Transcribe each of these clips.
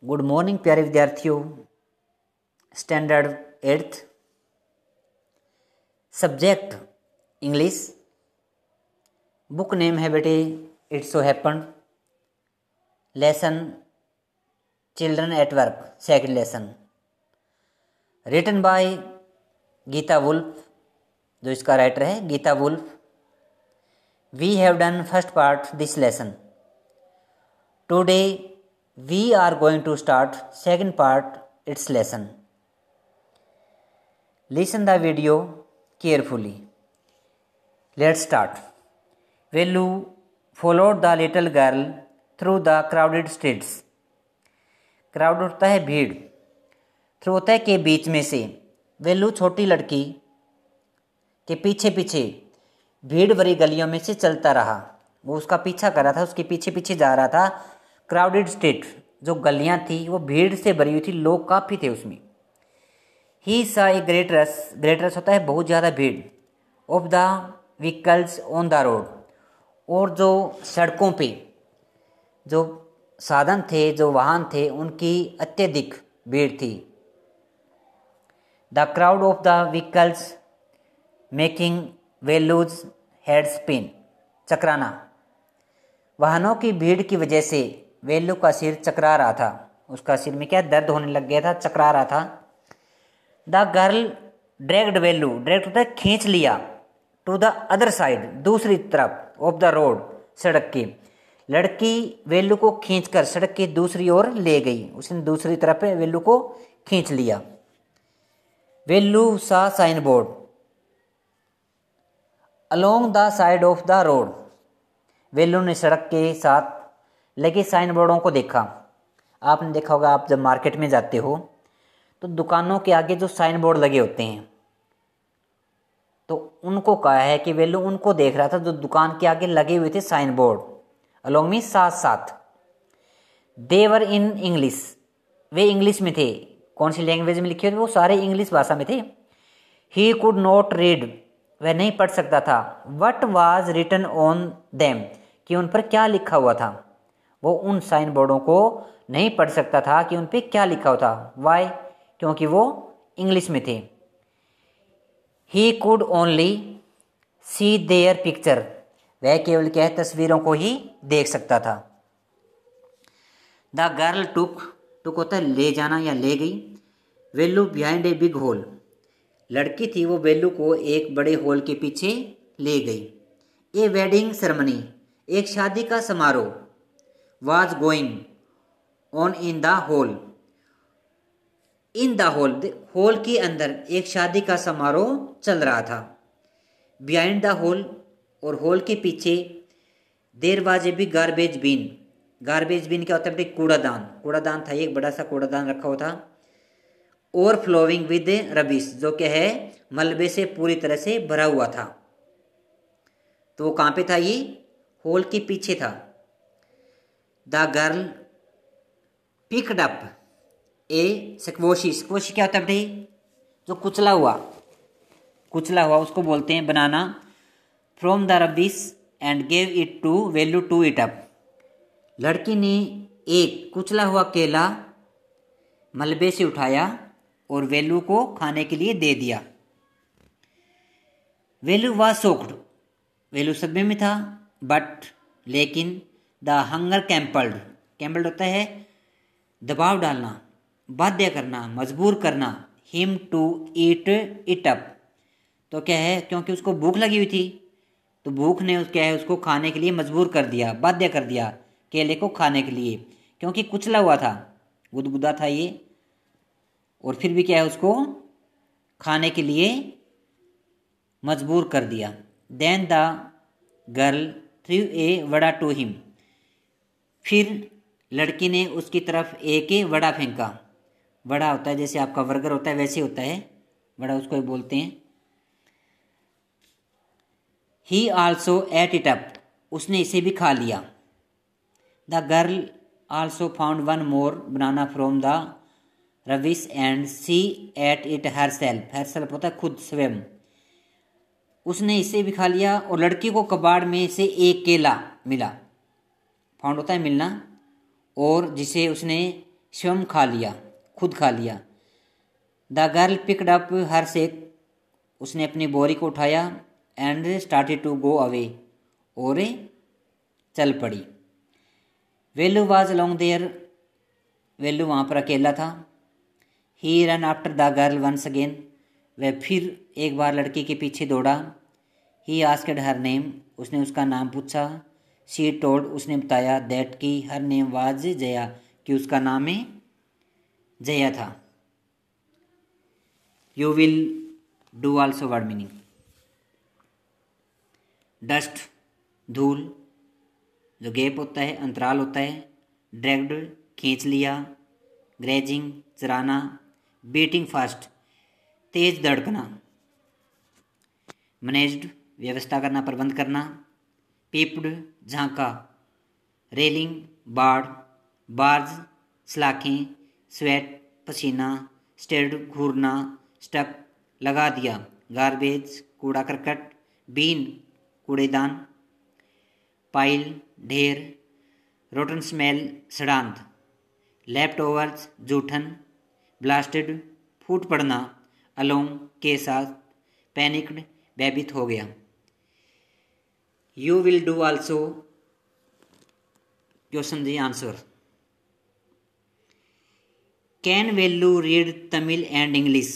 Good morning प्यारे विद्यार्थियों। Standard 8th, subject English. Book name है बेटे it's so happen. Lesson children at work, second lesson. Written by Gita Wolf, जो इसका writer है Gita Wolf. We have done first part this lesson. Today we are going to start second part its lesson. Listen the video carefully. Let's start. Velu followed the little girl through the crowded streets. Crowd होता है भीड़, through होता है के बीच में से। वेलू छोटी लड़की के पीछे पीछे भीड़ भरी गलियों में से चलता रहा। वो उसका पीछा कर रहा था, उसके पीछे पीछे जा रहा था। क्राउडेड स्ट्रीट, जो गलियां थी वो भीड़ से भरी हुई थी, लोग काफ़ी थे उसमें। ही सा a great rush, great rush होता है बहुत ज़्यादा भीड़। Of the vehicles on the road, और जो सड़कों पे जो साधन थे, जो वाहन थे, उनकी अत्यधिक भीड़ थी। The crowd of the vehicles making Velu's head spin, चकराना। वाहनों की भीड़ की वजह से वेलू का सिर चकरा रहा था। उसका सिर में क्या दर्द होने लग गया था, चकरा रहा था। The girl dragged Velu, dragged होता है खींच लिया, टू द अदर साइड, दूसरी तरफ, ऑफ द रोड, सड़क की। लड़की वेलू को खींचकर सड़क की दूसरी ओर ले गई। उसने दूसरी तरफ वेलू को खींच लिया। वेलू सा sign board along the side of the road, Velu ने सड़क के साथ लगे साइन बोर्डों को देखा। आपने देखा होगा, आप जब मार्केट में जाते हो तो दुकानों के आगे जो साइन बोर्ड लगे होते हैं, तो उनको कहा है कि वेलू उनको देख रहा था जो दुकान के आगे लगे हुए थे साइन बोर्ड, अलोंग में साथ साथ। देवर इन इंग्लिश, वे इंग्लिश में थे। कौन सी लैंग्वेज में लिखे थे? वो सारे इंग्लिश भाषा में थे। ही कुड नॉट रीड, वह नहीं पढ़ सकता था। What was written on them, कि उन पर क्या लिखा हुआ था। वो उन साइन बोर्डों को नहीं पढ़ सकता था कि उन पे क्या लिखा हुआ था। वाई? क्योंकि वो इंग्लिश में थे। He could only see their picture, वह केवल क्या है, तस्वीरों को ही देख सकता था। द गर्ल टुक, टुक होता है ले जाना या ले गई। वेलू बिहाइंड ए बिग होल, लड़की थी वो वेलू को एक बड़े हॉल के पीछे ले गई। ए वेडिंग सेरेमनी, एक शादी का समारोह। was going on in the hall, in the hall, hall के अंदर एक शादी का समारोह चल रहा था। behind the hall, और हॉल के पीछे there was a big garbage bin, garbage bin क्या होता है बेटे? कूड़ादान। कूड़ादान था, एक बड़ा सा कूड़ादान रखा हुआ था। ओवरफ्लोइंग विद रबिश, जो क्या है मलबे से पूरी तरह से भरा हुआ था। तो वो कहाँ पे था? ये हॉल के पीछे था। द गर्ल पिकड अप ए स्क्वोशी, स्क्वोशी क्या होता है बेटे? जो कुचला हुआ, कुचला हुआ उसको बोलते हैं बनाना। From the rubbish and gave it to Velu to eat up, लड़की ने एक कुचला हुआ केला मलबे से उठाया और वेलू को खाने के लिए दे दिया। वेलू वाज सोक्ड, वेलू सदमे में था। बट लेकिन द हंगर कैम्पल्ड, कैम्पल्ड होता है दबाव डालना, बाध्य करना, मजबूर करना। Him to eat it up, तो क्या है, क्योंकि उसको भूख लगी हुई थी, तो भूख ने क्या है उसको खाने के लिए मजबूर कर दिया, बाध्य कर दिया केले को खाने के लिए, क्योंकि कुचला हुआ था, गुदगुदा था ये, और फिर भी क्या है उसको खाने के लिए मजबूर कर दिया। Then the girl threw a vada to him, फिर लड़की ने उसकी तरफ एक वड़ा फेंका। वड़ा होता है जैसे आपका बर्गर होता है वैसे होता है वड़ा, उसको ही बोलते हैं। He also ate it up, उसने इसे भी खा लिया। The girl also found one more banana from the rubbish and she ate it herself, herself होता है खुद, स्वयं। उसने इसे भी खा लिया और लड़की को कबाड़ में से एक केला मिला। फाउंड होता है मिलना, और जिसे उसने स्वयं खा लिया, खुद खा लिया। The girl picked up her sack, उसने अपनी बोरी को उठाया। And started to go away, और चल पड़ी। Velu was alone there, Velu वहाँ पर अकेला था। He run after the girl once again, वह फिर एक बार लड़की के पीछे दौड़ा। ही आस्क्ड हर नेम, उसने उसका नाम पूछा। शी टोल्ड, उसने बताया। दैट की हर नेम वाज जया, कि उसका नाम है जया था। You will do also word meaning. Dust, धूल, जो गैप होता है, अंतराल होता है। ड्रैग्ड, खींच लिया। ग्रेजिंग, चराना। बीटिंग फास्ट, तेज धड़कना। मैनेज्ड, व्यवस्था करना, प्रबंध करना। पीप्ड, झांका। रेलिंग, बाड़। बार्ज, सलाखें। स्वेट, पसीना। स्टेर्ड, घूरना। स्टक, लगा दिया। गार्बेज, कूड़ा करकट। बीन, कूड़ेदान। पाइल, ढेर। रोटन स्मेल, सड़ांत। लेफ्ट ओवर्स, जूठन। ब्लास्टेड, फूट पड़ना। अलोंग, के साथ। पैनिक्ड, भयभीत हो गया। You will do also, question the answer. Can Vellu read Tamil and English,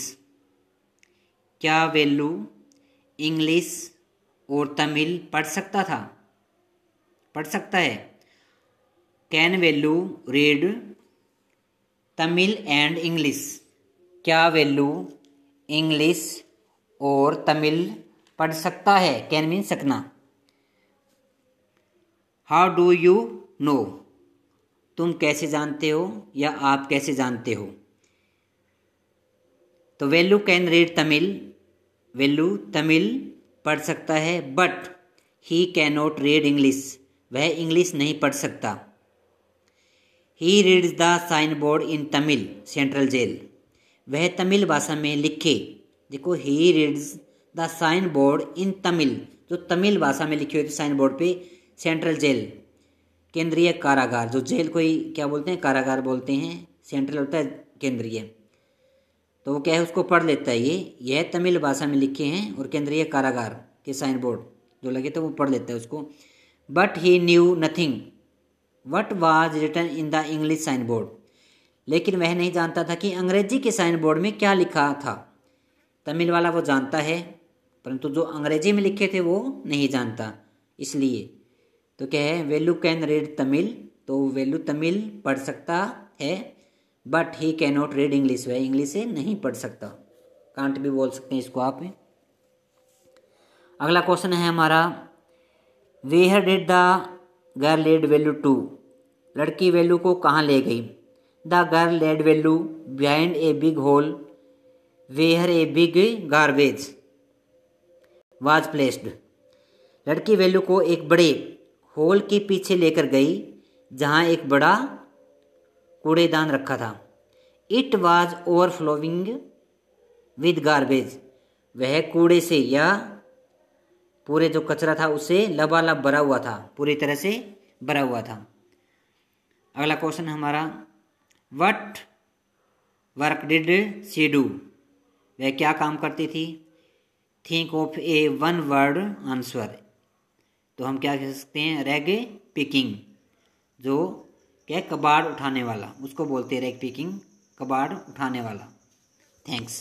क्या वेल्लू इंग्लिश और तमिल पढ़ सकता था, पढ़ सकता है। Can Vellu read Tamil and English, क्या वेल्लू इंग्लिश और तमिल पढ़ सकता है। कैन मीन सकना। हाउ डू यू नो, तुम कैसे जानते हो या आप कैसे जानते हो। तो वेल्लू कैन रीड तमिल, वेल्लू तमिल पढ़ सकता है। But he can not read English, वह इंग्लिश नहीं पढ़ सकता। He reads the sign board in Tamil central jail, वह तमिल भाषा में लिखे। देखो, he reads the sign board in Tamil, जो तमिल भाषा में लिखे हुए थे साइन बोर्ड पे। सेंट्रल जेल, केंद्रीय कारागार, जो जेल को ही क्या बोलते हैं, कारागार बोलते हैं। सेंट्रल होता है केंद्रीय, तो वो क्या है, उसको पढ़ लेता है। यह तमिल भाषा में लिखे हैं और केंद्रीय कारागार के साइन बोर्ड जो लगे थे वो पढ़ लेता है उसको। But he knew nothing what was written in the English sign board, लेकिन वह नहीं जानता था कि अंग्रेजी के साइन बोर्ड में क्या लिखा था। तमिल वाला वो जानता है, परंतु जो अंग्रेजी में लिखे थे वो नहीं जानता। इसलिए तो क्या है, वेल्लू कैन रीड तमिल, तो वेल्लू तमिल पढ़ सकता है। But he can not read English, वह इंग्लिश से नहीं पढ़ सकता। कांट भी बोल सकते हैं इसको आप। अगला क्वेश्चन है हमारा, where did the girl lead Vellu to, लड़की वेल्लू को कहाँ ले गई। The girl led Vellu behind a big hole where a big garbage was placed, लड़की वेल्लू को एक बड़े होल के पीछे लेकर गई जहाँ एक बड़ा कूड़ेदान रखा था। It was overflowing with garbage, वह कूड़े से या पूरे जो कचरा था उससे लबालब भरा हुआ था, पूरी तरह से भरा हुआ था। अगला क्वेश्चन हमारा, what work did she do, वह क्या काम करती थी। Think of A one word answer, तो हम क्या कह सकते हैं, रैग पिकिंग, जो क्या कबाड़ उठाने वाला, उसको बोलते हैं रैग पिकिंग, कबाड़ उठाने वाला। थैंक्स।